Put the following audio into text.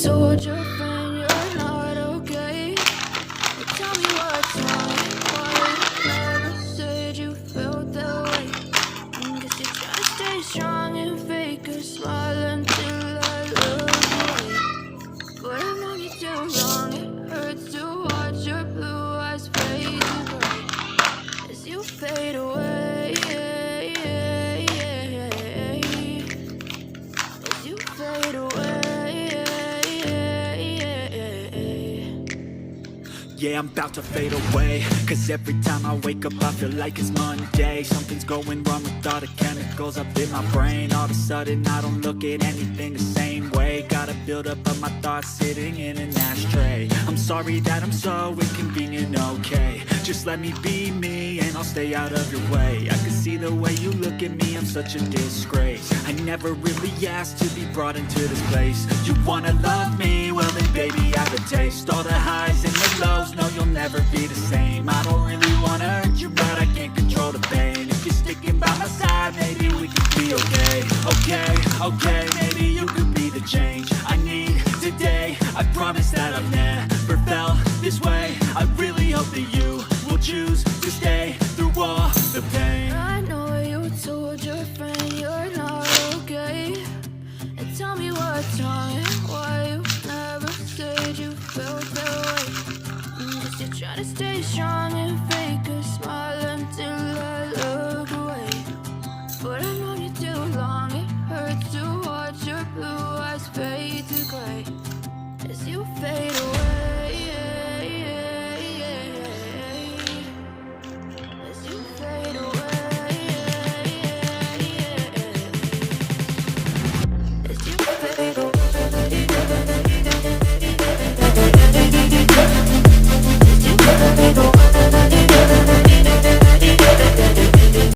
told your friend you're not okay. But tell me what's wrong and why you never said you felt that way. Guess you're trying to stay strong and fake a smile until I look away. But I've known you too long, it hurts to watch your blue eyes fade to gray as you fade away. As you fade away. Yeah, I'm about to fade away, cause every time I wake up I feel like it's Monday. Something's going wrong with all the chemicals up in my brain. All of a sudden I don't look at anything the same way. Got a build up of my thoughts sitting in an ashtray. I'm sorry that I'm so inconvenient, okay. Just let me be me and I'll stay out of your way. I can see the way you look at me, I'm such a disgrace. I never really asked to be brought into this place. You wanna love me? Well then baby I have a taste. All the highs and the lows, no you'll never be the same. I don't really wanna hurt you but I can't control the pain. If you're sticking by my side maybe we could be okay. Okay, maybe you could be the change I need today. I promise that I've never felt this way. I really hope that you will choose to stay through all the pain. I know you told your friend you're not okay. And tell me what's wrong and why you never said you felt that way. Guess you're trying to stay strong and fake a smile until I look away. But I've known you too long, it hurts to watch your blue eyes fade to gray as you fade